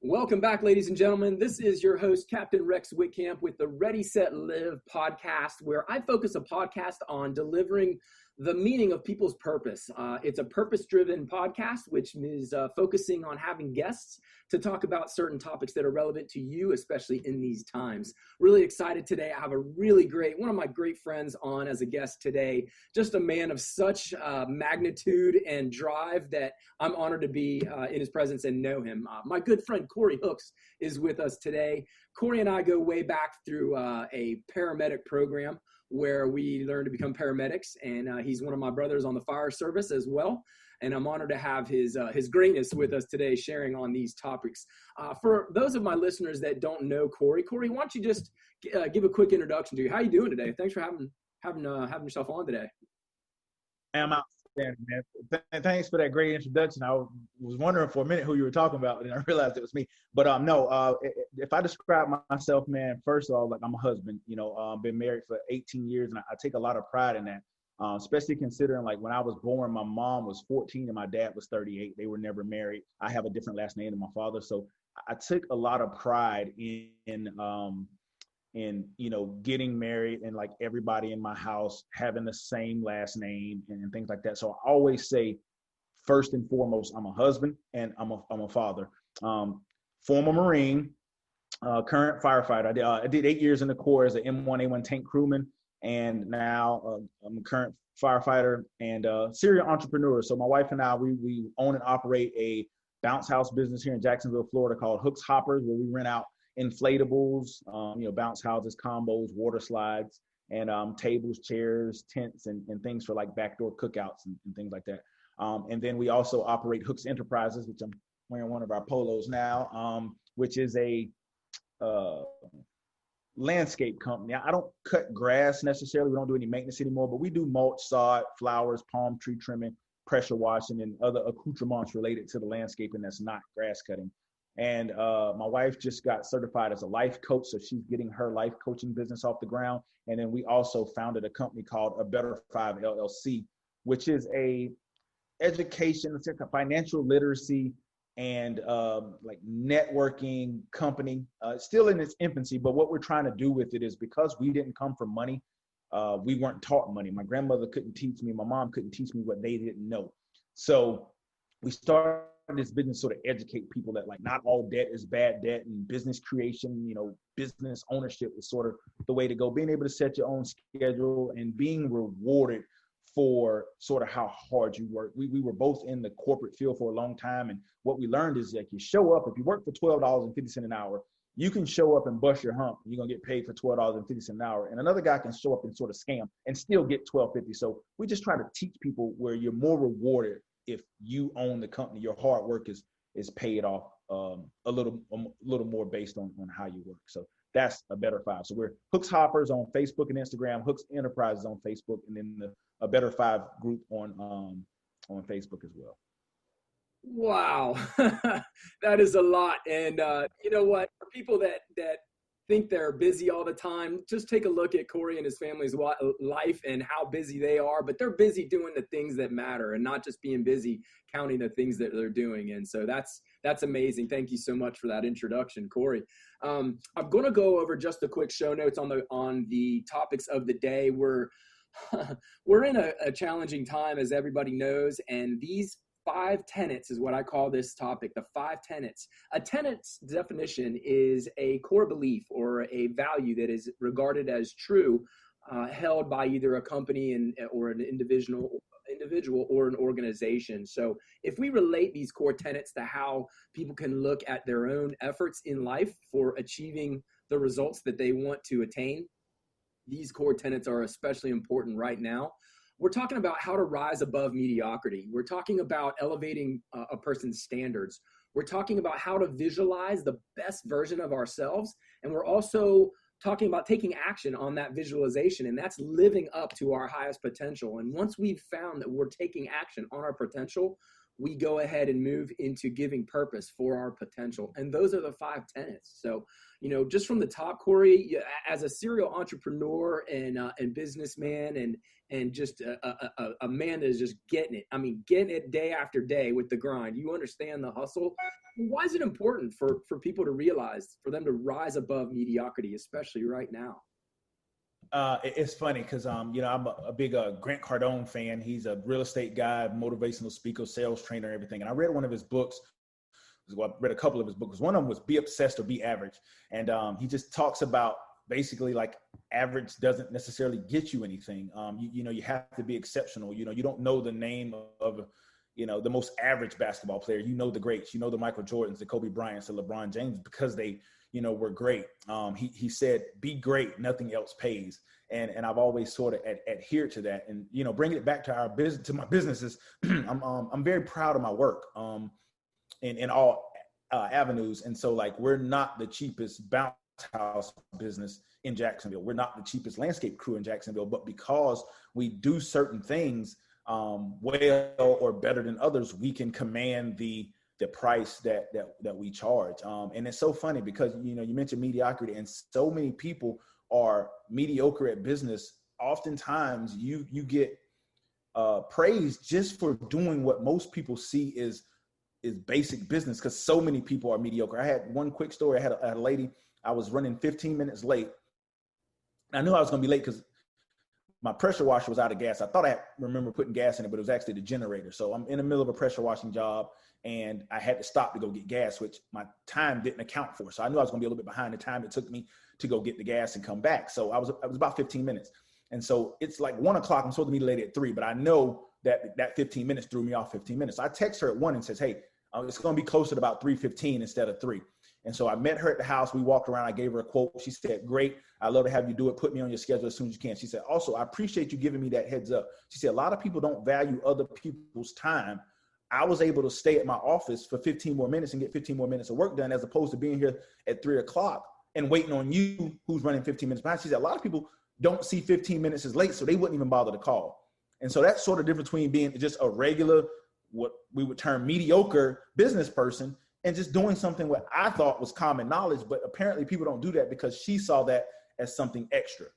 Welcome back, ladies and gentlemen. This is your host, Captain Rex Witkamp, with the Ready, Set, Live podcast, where I focus a podcast on delivering the meaning of people's purpose. It's a purpose-driven podcast, which is focusing on having guests to talk about certain topics that are relevant to you, especially in these times. Really excited today. I have one of my great friends on as a guest today, just a man of such magnitude and drive that I'm honored to be in his presence and know him. My good friend, Corey Hooks, is with us today. Corey and I go way back through a paramedic program where we learned to become paramedics, and he's one of my brothers on the fire service as well. And I'm honored to have his greatness with us today, sharing on these topics. For those of my listeners that don't know Corey, why don't you just give a quick introduction to you? How you doing today? Thanks for having yourself on today. I'm outstanding, man. Thanks for that great introduction. I was wondering for a minute who you were talking about, and I realized it was me. But if I describe myself, man, first of all, like, I'm a husband. Been married for 18 years, and I take a lot of pride in that. Especially considering, like, when I was born, my mom was 14 and my dad was 38. They were never married. I have a different last name than my father, so I took a lot of pride in getting married and, like, everybody in my house having the same last name and things like that. So I always say, first and foremost, I'm a husband and I'm a father. Former Marine, current firefighter. I did 8 years in the Corps as an M1A1 tank crewman, and now I'm a current firefighter and serial entrepreneur. So my wife and I, we own and operate a bounce house business here in Jacksonville, Florida, called Hooks Hoppers, where we rent out inflatables, bounce houses, combos, water slides, and tables, chairs, tents, and things for, like, backdoor cookouts and things like that. And then we also operate Hooks Enterprises, which I'm wearing one of our polos now, which is a landscape company. I don't cut grass necessarily. We don't do any maintenance anymore, but we do mulch, sod, flowers, palm tree trimming, pressure washing, and other accoutrements related to the landscaping that's not grass cutting. And my wife just got certified as a life coach, so she's getting her life coaching business off the ground. And then we also founded a company called A Better Five LLC, which is a education, it's like a financial literacy and like networking company. It's still in its infancy, but what we're trying to do with it is, because we didn't come from money, we weren't taught money. My grandmother couldn't teach me, my mom couldn't teach me what they didn't know. So we started this business sort of educate people that, like, not all debt is bad debt, and business creation, business ownership is sort of the way to go. Being able to set your own schedule and being rewarded for sort of how hard you work. We were both in the corporate field for a long time, and what we learned is, like, you show up, if you work for $12.50 an hour, you can show up and bust your hump, and you're gonna get paid for $12.50 an hour, and another guy can show up and sort of scam and still get $12.50. So we just try to teach people where you're more rewarded if you own the company. Your hard work is paid off a little more based on how you work. So that's A Better Five. So we're Hooks Hoppers on Facebook and Instagram, Hooks Enterprises on Facebook, and then the A Better Five group on Facebook as well. Wow, that is a lot. And you know what? For people that think they're busy all the time, just take a look at Corey and his family's life and how busy they are. But they're busy doing the things that matter and not just being busy counting the things that they're doing. And so that's amazing. Thank you so much for that introduction, Corey. I'm going to go over just the quick show notes on the topics of the day. We're in a challenging time, as everybody knows, and these 5 tenets is what I call this topic, the 5 tenets. A tenet's definition is a core belief or a value that is regarded as true, held by either a company or an individual or an organization. So if we relate these core tenets to how people can look at their own efforts in life for achieving the results that they want to attain, these core tenets are especially important right now. We're talking about how to rise above mediocrity. We're talking about elevating a person's standards. We're talking about how to visualize the best version of ourselves. And we're also talking about taking action on that visualization, and that's living up to our highest potential. And once we've found that we're taking action on our potential, we go ahead and move into giving purpose for our potential. And those are the 5 tenets. So, just from the top, Corey, as a serial entrepreneur and businessman and just a man that is just getting it. I mean, getting it day after day with the grind. You understand the hustle. Why is it important for people to realize, for them to rise above mediocrity, especially right now? It's funny because I'm a big Grant Cardone fan. He's a real estate guy, motivational speaker, sales trainer, everything. And I read one of his books. Well, I read a couple of his books. One of them was Be Obsessed or Be Average. And he just talks about basically like average doesn't necessarily get you anything. You have to be exceptional. You don't know the name of the most average basketball player. You know the greats. You know the Michael Jordans, the Kobe Bryants, the LeBron James, because they were great. He said, be great, nothing else pays. And I've always sort of adhered to that. And, bringing it back to our business, to my businesses, I'm very proud of my work in all avenues. And so like, we're not the cheapest bounce house business in Jacksonville. We're not the cheapest landscape crew in Jacksonville, but because we do certain things well or better than others, we can command the price that we charge. And it's so funny because, you mentioned mediocrity, and so many people are mediocre at business. Oftentimes you get praised just for doing what most people see is basic business, because so many people are mediocre. I had one quick story. I had a lady, I was running 15 minutes late. I knew I was going to be late because my pressure washer was out of gas. I thought I remember putting gas in it, but it was actually the generator. So I'm in the middle of a pressure washing job, and I had to stop to go get gas, which my time didn't account for. So I knew I was going to be a little bit behind the time it took me to go get the gas and come back. So I was about 15 minutes. And so it's like 1 o'clock. I'm supposed to meet a lady at 3, but I know that 15 minutes threw me off 15 minutes. So I text her at 1 and says, hey, it's going to be closer to about 3:15 instead of 3. And so I met her at the house. We walked around. I gave her a quote. She said, great. I'd love to have you do it. Put me on your schedule as soon as you can. She said, also, I appreciate you giving me that heads up. She said, a lot of people don't value other people's time. I was able to stay at my office for 15 more minutes and get 15 more minutes of work done, as opposed to being here at 3 o'clock and waiting on you who's running 15 minutes behind. She said, a lot of people don't see 15 minutes as late, so they wouldn't even bother to call. And so that's sort of the difference between being just a regular, what we would term mediocre business person, and just doing something what I thought was common knowledge, but apparently people don't do that because she saw that as something extra.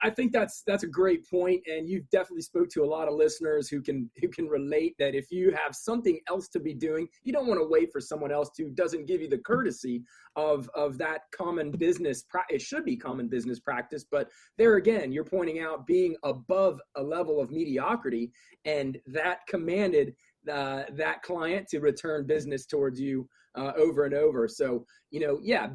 I think that's a great point, and you've definitely spoke to a lot of listeners who can relate that if you have something else to be doing, you don't want to wait for someone else who doesn't give you the courtesy of that common business. It should be common business practice, but there again, you're pointing out being above a level of mediocrity, and that commanded that client to return business towards you over and over. So,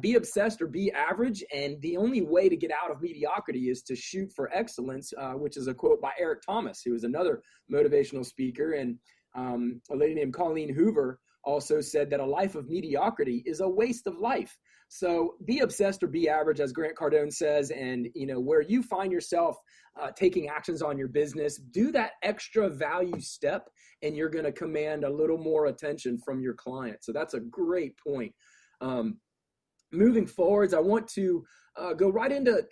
be obsessed or be average. And the only way to get out of mediocrity is to shoot for excellence, which is a quote by Eric Thomas, who is another motivational speaker. And a lady named Colleen Hoover also said that a life of mediocrity is a waste of life. So be obsessed or be average, as Grant Cardone says. And, where you find yourself taking actions on your business, do that extra value step, and you're going to command a little more attention from your client. So that's a great point. Moving forwards, I want to go right into,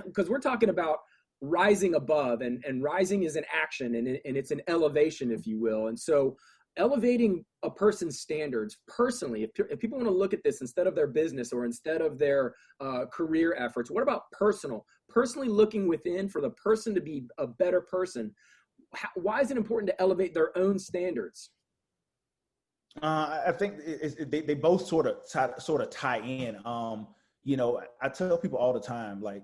because we're talking about rising above, and rising is an action, and it's an elevation, if you will. And so elevating a person's standards personally, if people want to look at this instead of their business or instead of their career efforts, what about personally looking within for the person to be a better person? Why is it important to elevate their own standards? I think they both sort of tie in. I tell people all the time, like,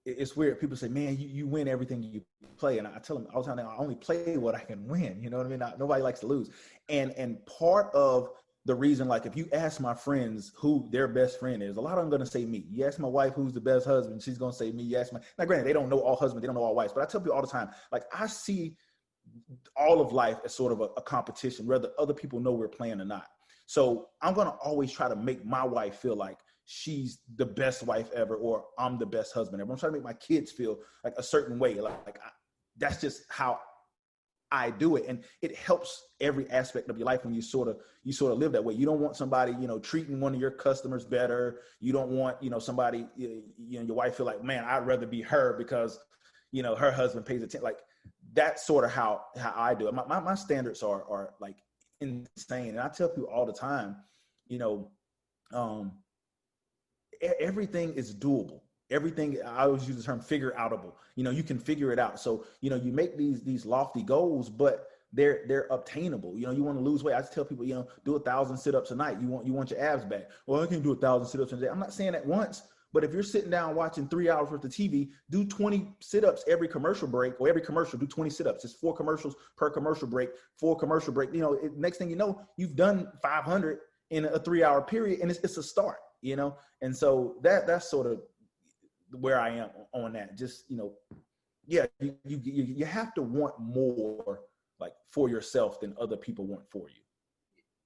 it's weird. People say, man, you win everything you play. And I tell them all the time, I only play what I can win. You know what I mean? Nobody likes to lose. And part of the reason, like, if you ask my friends who their best friend is, a lot of them are going to say me. You ask my wife who's the best husband, she's going to say me. You ask now granted, they don't know all husbands, they don't know all wives, but I tell people all the time, like, I see all of life as sort of a competition, whether other people know we're playing or not. So I'm going to always try to make my wife feel like she's the best wife ever, or I'm the best husband ever. I'm trying to make my kids feel like a certain way. That's just how I do it. And it helps every aspect of your life when you sort of live that way. You don't want somebody, treating one of your customers better. You don't want, somebody, your wife feel like, man, I'd rather be her because, her husband pays attention. Like, that's sort of how I do it. My standards are like insane. And I tell people all the time, you know, everything is doable. Everything, I always use the term figure outable. You know, you can figure it out. So, you know, you make these lofty goals, but they're obtainable. You know, you want to lose weight. I just tell people, you know, do 1,000 sit-ups a night. You want your abs back. Well, I can do 1,000 sit-ups a day. I'm not saying that once, but if you're sitting down watching 3 hours worth of TV, do 20 sit-ups every commercial break, or every commercial, do 20 sit-ups. It's 4 commercials per commercial break, 4 commercial break. You know, next thing you know, you've done 500 in a 3-hour period, and it's a start, you know? And so that's sort of where I am on that. Just, you know, yeah, you have to want more like for yourself than other people want for you.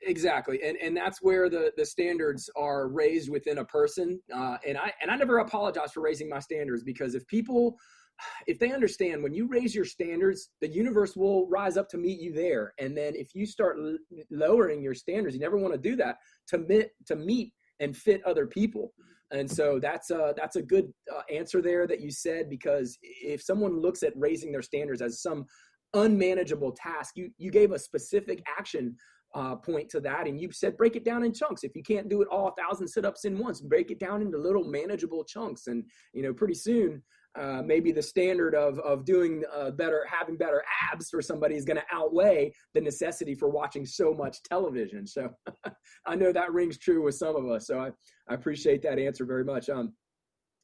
Exactly. And that's where the standards are raised within a person. And I never apologize for raising my standards, because if they understand, when you raise your standards, the universe will rise up to meet you there. And then if you start lowering your standards, you never want to do that, to meet and fit other people. And so that's a good answer there that you said, because if someone looks at raising their standards as some unmanageable task, you gave a specific action point to that, and you said break it down in chunks. If you can't do it all 1,000 sit-ups in once, break it down into little manageable chunks, and you know, pretty soon maybe the standard of doing having better abs for somebody is going to outweigh the necessity for watching so much television. So I know that rings true with some of us, so I appreciate that answer very much.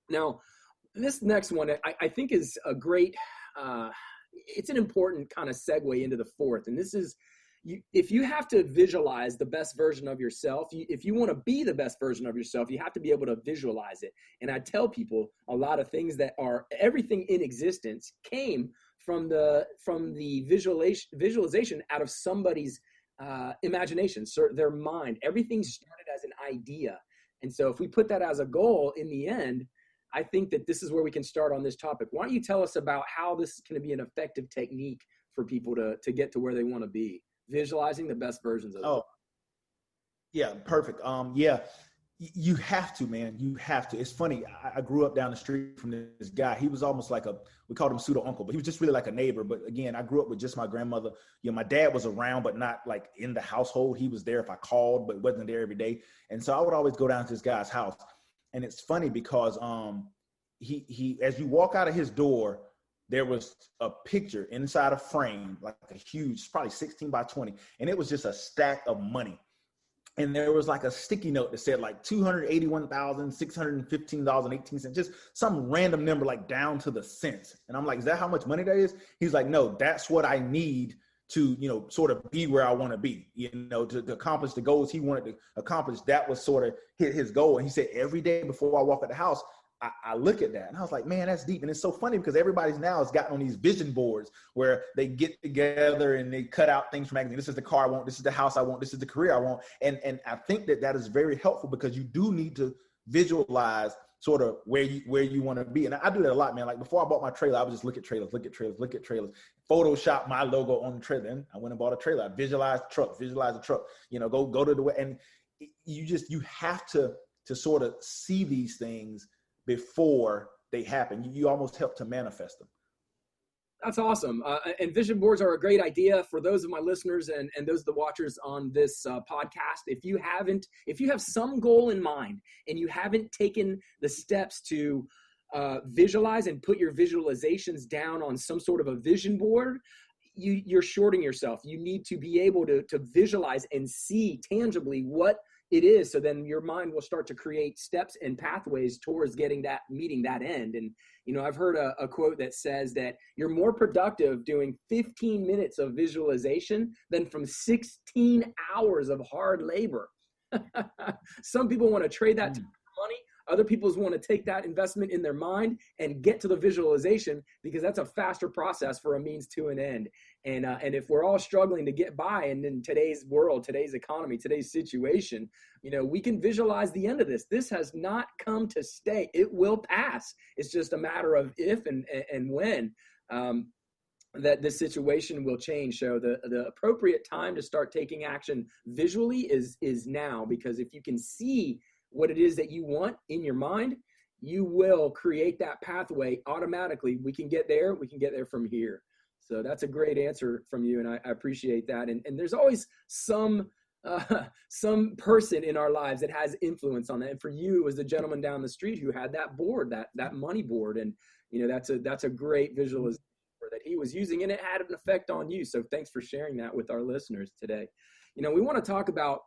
Now this next one I think is a great it's an important kind of segue into the fourth, and this is, if you have to visualize the best version of yourself, if you want to be the best version of yourself, you have to be able to visualize it. And I tell people a lot of things that are, everything in existence came from the visualization out of somebody's imagination, their mind. Everything started as an idea. And so if we put that as a goal in the end, I think that this is where we can start on this topic. Why don't you tell us about how this is going to be an effective technique for people to get to where they want to be? Visualizing the best versions of it. Yeah, perfect. Yeah, you have to, man. You have to. It's funny. I grew up down the street from this guy. He was almost like we called him pseudo uncle, but he was just really like a neighbor. But again, I grew up with just my grandmother. You know, my dad was around, but not like in the household. He was there if I called, but wasn't there every day. And so I would always go down to this guy's house. And it's funny because he as you walk out of his door, there was a picture inside a frame, like a huge, probably 16 by 20. And it was just a stack of money. And there was like a sticky note that said like $281,615.18, just some random number, like down to the cents. And I'm like, is that how much money that is? He's like, no, that's what I need to, you know, sort of be where I want to be, you know, to accomplish the goals he wanted to accomplish. That was sort of his goal. And he said, every day before I walk at the house, I look at that and I was like, man, that's deep. And it's so funny because everybody's now has gotten on these vision boards where they get together and they cut out things from magazines. This is the car I want. This is the house I want. This is the career I want. And I think that is very helpful because you do need to visualize sort of where you want to be. And I do that a lot, man. Like before I bought my trailer, I would just look at trailers, Photoshop my logo on the trailer. And I went and bought a trailer. I visualized the truck, you know, go to the way. And you have to sort of see these things before they happen. You almost help to manifest them. That's awesome. And vision boards are a great idea for those of my listeners and those of the watchers on this podcast. If you have some goal in mind and you haven't taken the steps to visualize and put your visualizations down on some sort of a vision board, you're shorting yourself. You need to be able to visualize and see tangibly what it is. So then your mind will start to create steps and pathways towards meeting that end. And, you know, I've heard a quote that says that you're more productive doing 15 minutes of visualization than from 16 hours of hard labor. Some people want to trade that time for money. Other people want to take that investment in their mind and get to the visualization because that's a faster process for a means to an end. And if we're all struggling to get by in today's world, today's economy, today's situation, you know, we can visualize the end of this. This has not come to stay. It will pass. It's just a matter of if and when that this situation will change. So the appropriate time to start taking action visually is now, because if you can see what it is that you want in your mind, you will create that pathway automatically. We can get there from here. So that's a great answer from you, and I appreciate that. And there's always some person in our lives that has influence on that. And for you, it was the gentleman down the street who had that board, that money board, and that's a great visualization that he was using, and it had an effect on you. So thanks for sharing that with our listeners today. We want to talk about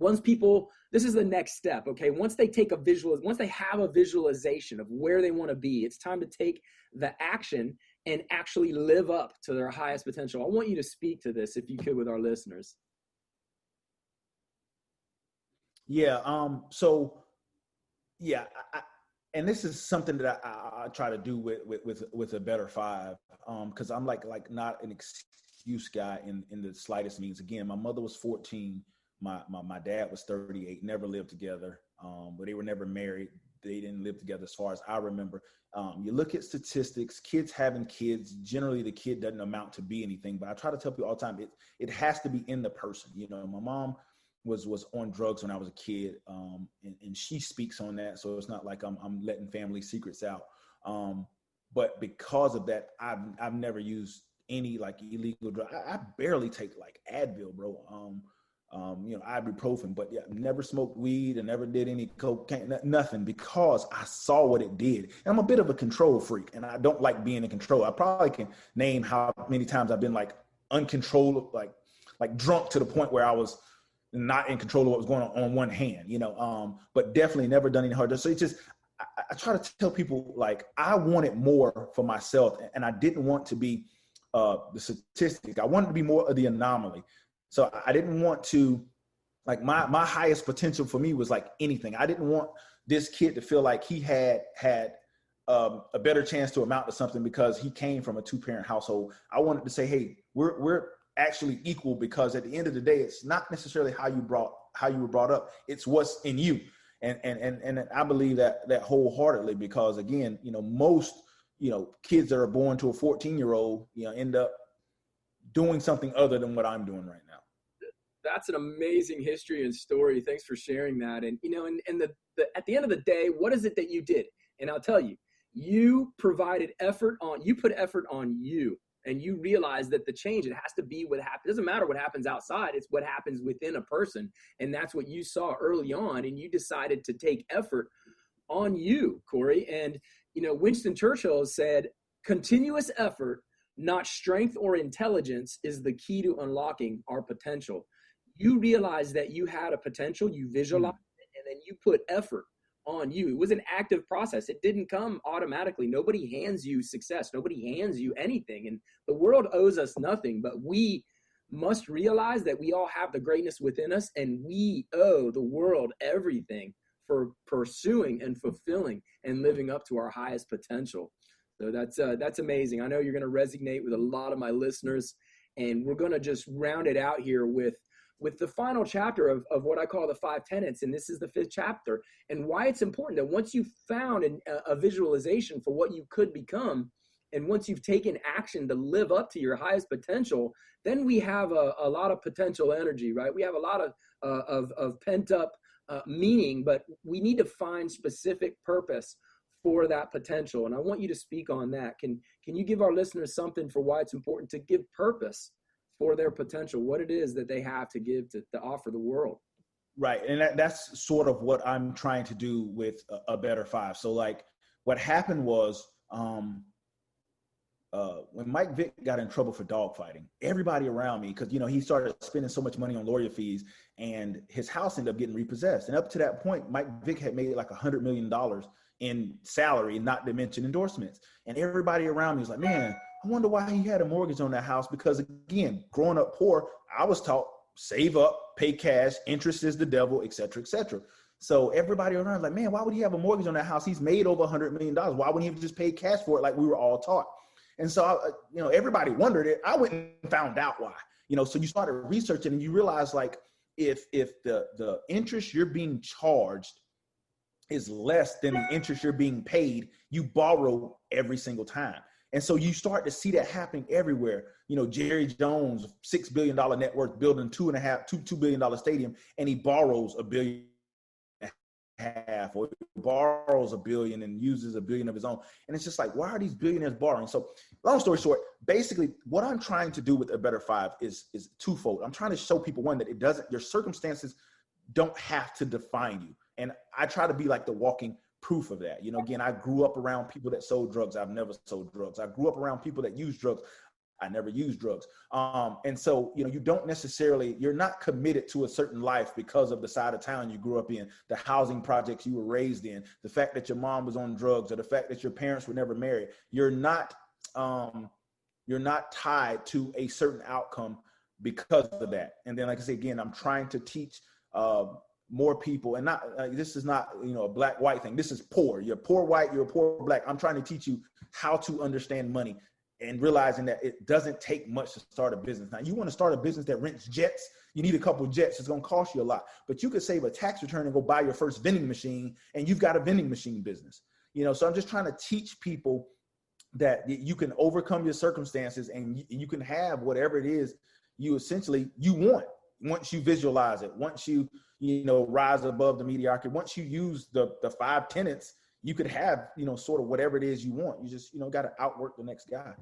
this is the next step. Okay, once they have a visualization of where they want to be, it's time to take the action and actually live up to their highest potential. I want you to speak to this, if you could, with our listeners. Yeah. So yeah, and this is something that I try to do with a better five. Cause I'm like not an excuse guy in the slightest means. Again, my mother was 14. My dad was 38, never lived together. But they were never married. They didn't live together as far as I remember. You look at statistics, kids having kids, generally the kid doesn't amount to be anything, but I try to tell people all the time, it has to be in the person. My mom was on drugs when I was a kid. And she speaks on that. So it's not like I'm letting family secrets out. But because of that, I've never used any like illegal drug. I barely take like Advil, bro. Ibuprofen, but yeah, never smoked weed and never did any cocaine, nothing, because I saw what it did. And I'm a bit of a control freak, and I don't like being in control. I probably can name how many times I've been like uncontrolled, like drunk to the point where I was not in control of what was going on one hand, but definitely never done any hard. So it's just, I try to tell people, like, I wanted more for myself, and I didn't want to be the statistic. I wanted to be more of the anomaly. So I didn't want to, like, my highest potential for me was like anything. I didn't want this kid to feel like he had a better chance to amount to something because he came from a 2-parent household. I wanted to say, hey, we're actually equal, because at the end of the day, it's not necessarily how you were brought up. It's what's in you. And I believe that wholeheartedly, because again, most, kids that are born to a 14-year-old, end up doing something other than what I'm doing right now. That's an amazing history and story. Thanks for sharing that. And, at the end of the day, what is it that you did? And I'll tell you, you put effort on you, and you realize that the change, it has to be what happens. It doesn't matter what happens outside. It's what happens within a person. And that's what you saw early on. And you decided to take effort on you, Corey. And, Winston Churchill said, continuous effort, not strength or intelligence, is the key to unlocking our potential. You realized that you had a potential, you visualized it, and then you put effort on you. It was an active process. It didn't come automatically. Nobody hands you success. Nobody hands you anything. And the world owes us nothing, but we must realize that we all have the greatness within us, and we owe the world everything for pursuing and fulfilling and living up to our highest potential. So that's amazing. I know you're going to resonate with a lot of my listeners, and we're going to just round it out here with the final chapter of what I call the 5 tenets. And this is the 5th chapter, and why it's important that once you've found a visualization for what you could become, and once you've taken action to live up to your highest potential, then we have a lot of potential energy, right? We have a lot of pent up meaning, but we need to find specific purpose for that potential. And I want you to speak on that. Can you give our listeners something for why it's important to give purpose for their potential, what it is that they have to give to offer the world? Right. And that's sort of what I'm trying to do with a better 5. So like what happened was, when Mike Vick got in trouble for dogfighting, everybody around me, because, he started spending so much money on lawyer fees, and his house ended up getting repossessed. And up to that point, Mike Vick had made like $100 million in salary, not to mention endorsements. And everybody around me was like, man, I wonder why he had a mortgage on that house. Because again, growing up poor, I was taught save up, pay cash, interest is the devil, et cetera, et cetera. So everybody around was like, man, why would he have a mortgage on that house? He's made over $100 million. Why wouldn't he have just paid cash for it like we were all taught? And so, everybody wondered it. I went and found out why, so you started researching, and you realize, like, if the interest you're being charged is less than the interest you're being paid, you borrow every single time. And so you start to see that happening everywhere. Jerry Jones, $6 billion net worth, building $2 billion stadium, and he borrows $1 billion half, or borrows $1 billion and uses $1 billion of his own. And it's just like, why are these billionaires borrowing? So long story short, basically what I'm trying to do with A Better Five is twofold. I'm trying to show people, one, that your circumstances don't have to define you. And I try to be like the walking proof of that. Again, I grew up around people that sold drugs. I've never sold drugs. I grew up around people that use drugs. I never used drugs. And so, you don't necessarily, you're not committed to a certain life because of the side of town you grew up in, the housing projects you were raised in, the fact that your mom was on drugs, or the fact that your parents were never married. You're not tied to a certain outcome because of that. And then, like I say, again, I'm trying to teach more people, and not this is not a black white thing. This is poor. You're poor white, you're poor black. I'm trying to teach you how to understand money, and realizing that it doesn't take much to start a business. Now, you want to start a business that rents jets, you need a couple of jets. It's going to cost you a lot, but you could save a tax return and go buy your first vending machine, and you've got a vending machine business. So I'm just trying to teach people that you can overcome your circumstances, and you can have whatever it is you want. Once you visualize it, once you rise above the mediocrity, once you use the 5 tenets, you could have, sort of whatever it is you want. You just, got to outwork the next guy.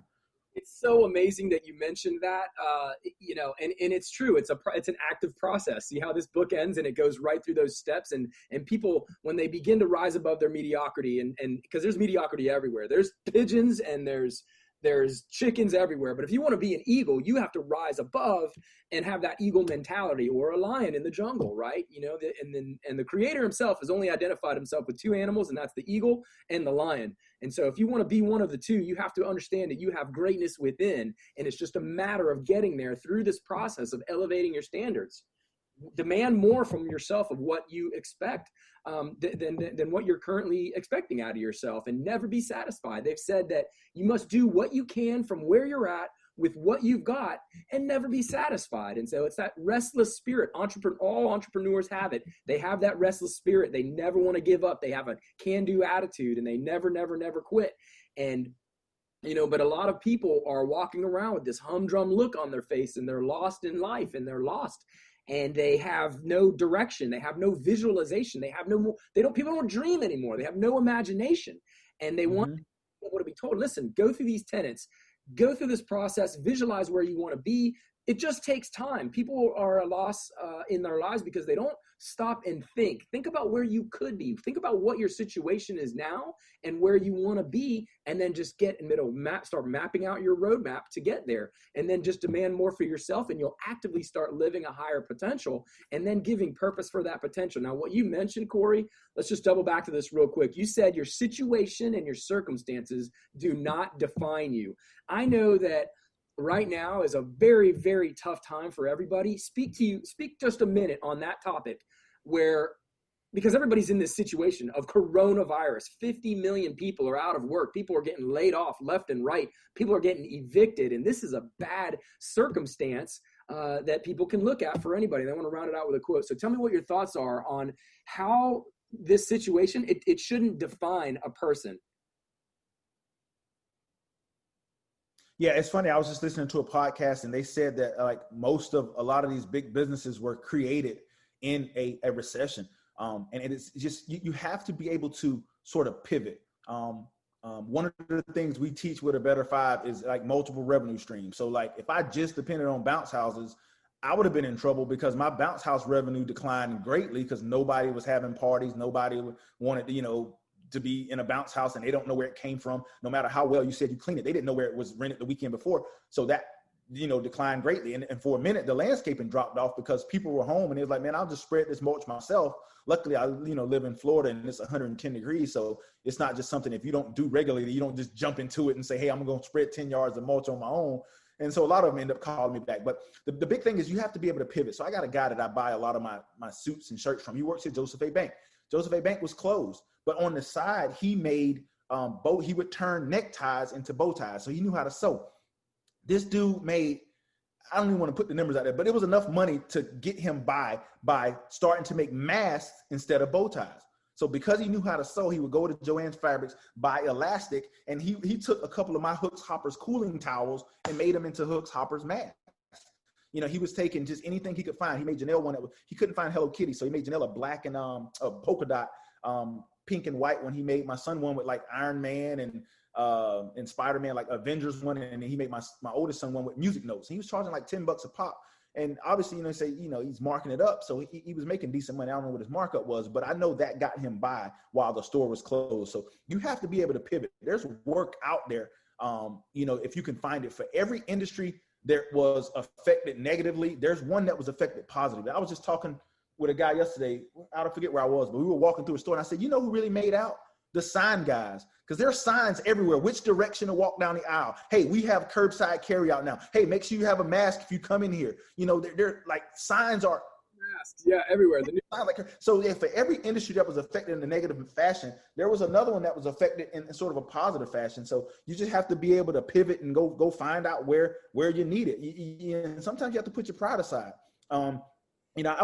It's so amazing that you mentioned that, and it's true. It's an active process. See how this book ends, and it goes right through those steps. And people, when they begin to rise above their mediocrity, and because there's mediocrity everywhere, there's pigeons and there's chickens everywhere. But if you want to be an eagle, you have to rise above and have that eagle mentality, or a lion in the jungle, right? And the creator himself has only identified himself with 2 animals, and that's the eagle and the lion. And so if you want to be one of the 2, you have to understand that you have greatness within, and it's just a matter of getting there through this process of elevating your standards. Demand more from yourself of what you expect than what you're currently expecting out of yourself, and never be satisfied. They've said that you must do what you can from where you're at with what you've got, and never be satisfied. And so it's that restless spirit. All entrepreneurs have it. They have that restless spirit. They never want to give up. They have a can-do attitude, and they never quit. And but a lot of people are walking around with this humdrum look on their face, and they're lost in life, and they're lost. And they have no direction. They have no visualization. They have no more. People don't dream anymore. They have no imagination, and they want to be told, listen, go through these tenets, go through this process, visualize where you want to be. It just takes time. People are a loss in their lives because they don't stop and think. Think about where you could be. Think about what your situation is now and where you want to be, and then just start mapping out your roadmap to get there, and then just demand more for yourself, and you'll actively start living a higher potential, and then giving purpose for that potential. Now, what you mentioned, Corey, let's just double back to this real quick. You said your situation and your circumstances do not define you. I know that right now is a very, very tough time for everybody. Speak just a minute on that topic, because everybody's in this situation of coronavirus. 50 million people are out of work. People are getting laid off left and right. People are getting evicted. And this is a bad circumstance that people can look at for anybody. They want to round it out with a quote. So tell me what your thoughts are on how this situation, it shouldn't define a person. Yeah, it's funny. I was just listening to a podcast, and they said that a lot of these big businesses were created in a recession. And it is just, you have to be able to sort of pivot. One of the things we teach with A Better Five is like multiple revenue streams. So like if I just depended on bounce houses, I would have been in trouble, because my bounce house revenue declined greatly because nobody was having parties. Nobody wanted to be in a bounce house, and they don't know where it came from. No matter how well you said you cleaned it, they didn't know where it was rented the weekend before. So that, declined greatly. And for a minute, the landscaping dropped off because people were home, and it was like, man, I'll just spread this mulch myself. Luckily, I, live in Florida, and it's 110 degrees. So it's not just something, if you don't do regularly, you don't just jump into it and say, hey, I'm going to spread 10 yards of mulch on my own. And so a lot of them end up calling me back. But the big thing is you have to be able to pivot. So I got a guy that I buy a lot of my suits and shirts from. He works at Joseph A. Bank. Joseph A. Bank was closed, but on the side, he made he would turn neckties into bow ties. So he knew how to sew. This dude made, I don't even want to put the numbers out there, but it was enough money to get him by starting to make masks instead of bow ties. So because he knew how to sew, he would go to Joann's Fabrics, buy elastic, and he took a couple of my Hooks Hoppers cooling towels and made them into Hooks Hoppers masks. He was taking just anything he could find. He made Janelle one he couldn't find Hello Kitty, so he made Janelle a black and a polka dot pink and white when he made, my son one with like Iron Man and Spider-Man, like Avengers one, and then he made my oldest son one with music notes. He was charging like $10 a pop. And obviously, he's marking it up. So he was making decent money. I don't know what his markup was, but I know that got him by while the store was closed. So you have to be able to pivot. There's work out there. If you can find it, for every industry that was affected negatively, there's one that was affected positively. I was just talking with a guy yesterday. I don't forget where I was, but we were walking through a store and I said, you know who really made out? The sign guys, because there are signs everywhere, which direction to walk down the aisle. Hey, we have curbside carry out now. Hey, make sure you have a mask if you come in here. They're like, signs are everywhere. So for every industry that was affected in a negative fashion, there was another one that was affected in sort of a positive fashion. So you just have to be able to pivot and go find out where you need it. And sometimes you have to put your pride aside. I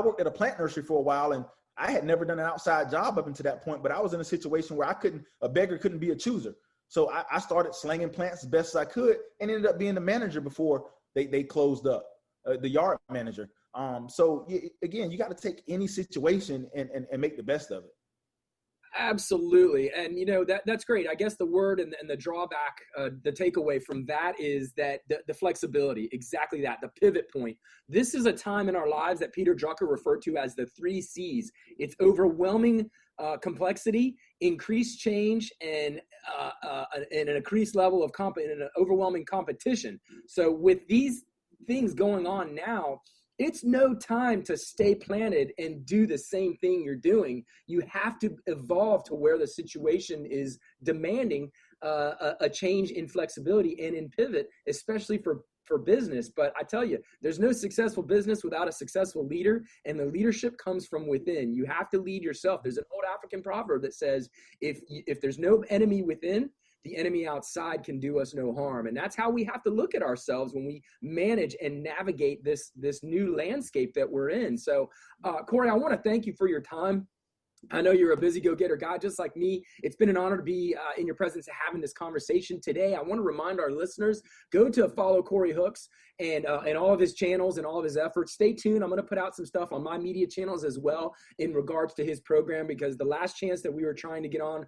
worked at a plant nursery for a while, and I had never done an outside job up until that point, but I was in a situation where a beggar couldn't be a chooser. So I started slinging plants as best as I could and ended up being the manager before they closed up, the yard manager. Again, you got to take any situation and make the best of it. Absolutely. And, that's great. I guess the word and the drawback, the takeaway from that is that the flexibility, exactly that, the pivot point. This is a time in our lives that Peter Drucker referred to as the 3 C's. It's overwhelming complexity, increased change, and an increased level of an overwhelming competition. So with these things going on now, it's no time to stay planted and do the same thing you're doing. You have to evolve to where the situation is demanding a change in flexibility and in pivot, especially for business. But I tell you, there's no successful business without a successful leader, and the leadership comes from within. You have to lead yourself. There's an old African proverb that says, if there's no enemy within, the enemy outside can do us no harm. And that's how we have to look at ourselves when we manage and navigate this new landscape that we're in. So, Corey, I want to thank you for your time. I know you're a busy go-getter guy just like me. It's been an honor to be in your presence and having this conversation today. I want to remind our listeners, go to follow Corey Hooks and all of his channels and all of his efforts. Stay tuned. I'm going to put out some stuff on my media channels as well in regards to his program, because the last chance that we were trying to get on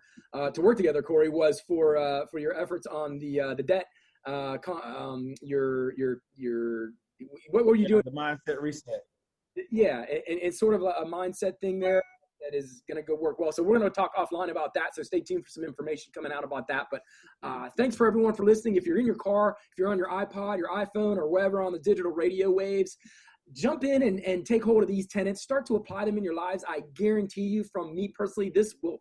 to work together, Corey, was for your efforts on the debt. What were you doing? The mindset reset. Yeah, and it's sort of a mindset thing there that is going to go work well. So we're going to talk offline about that. So stay tuned for some information coming out about that. But thanks for everyone for listening. If you're in your car, if you're on your iPod, your iPhone, or wherever on the digital radio waves, jump in and take hold of these tenets, start to apply them in your lives. I guarantee you, from me personally,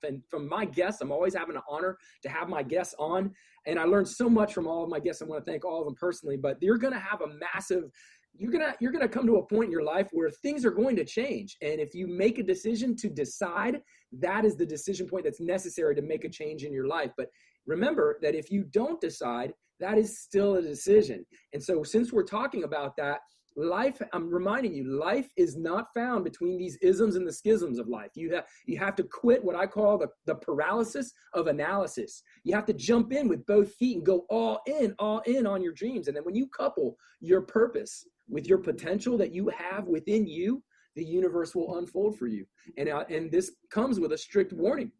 and from my guests, I'm always having an honor to have my guests on. And I learned so much from all of my guests. I want to thank all of them personally, but you're going to have a massive, you're going to come to a point in your life where things are going to change. And if you make a decision to decide, that is the decision point that's necessary to make a change in your life. But remember that if you don't decide, that is still a decision. And so since we're talking about that, life, I'm reminding you, life is not found between these isms and the schisms of life. You have to quit what I call the paralysis of analysis. You have to jump in with both feet and go all in on your dreams. And then when you couple your purpose with your potential that you have within you, the universe will unfold for you. And this comes with a strict warning.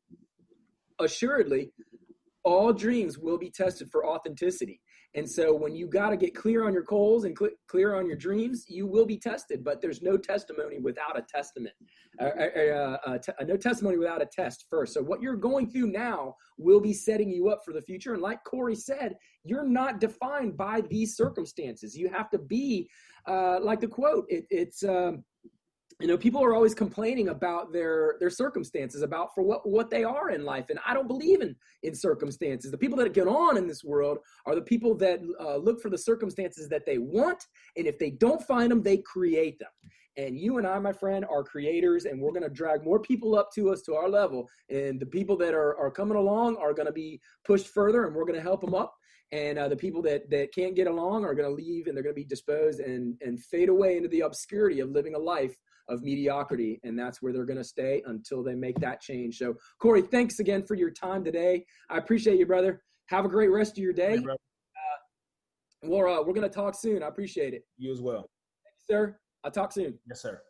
Assuredly, all dreams will be tested for authenticity. And so when you got to get clear on your goals and clear on your dreams, you will be tested. But there's no testimony without a testament, no testimony without a test first. So what you're going through now will be setting you up for the future. And like Corey said, you're not defined by these circumstances. You have to be like the quote. People are always complaining about their circumstances, about for what they are in life. And I don't believe in circumstances. The people that get on in this world are the people that look for the circumstances that they want. And if they don't find them, they create them. And you and I, my friend, are creators, and we're going to drag more people up to us, to our level. And the people that are coming along are going to be pushed further, and we're going to help them up. And the people that can't get along are going to leave, and they're going to be disposed and fade away into the obscurity of living a life of mediocrity. And that's where they're going to stay until they make that change. So, Corey, thanks again for your time today. I appreciate you, brother. Have a great rest of your day. Hey, we're going to talk soon. I appreciate it. You as well. Thank you, sir. I'll talk soon. Yes, sir.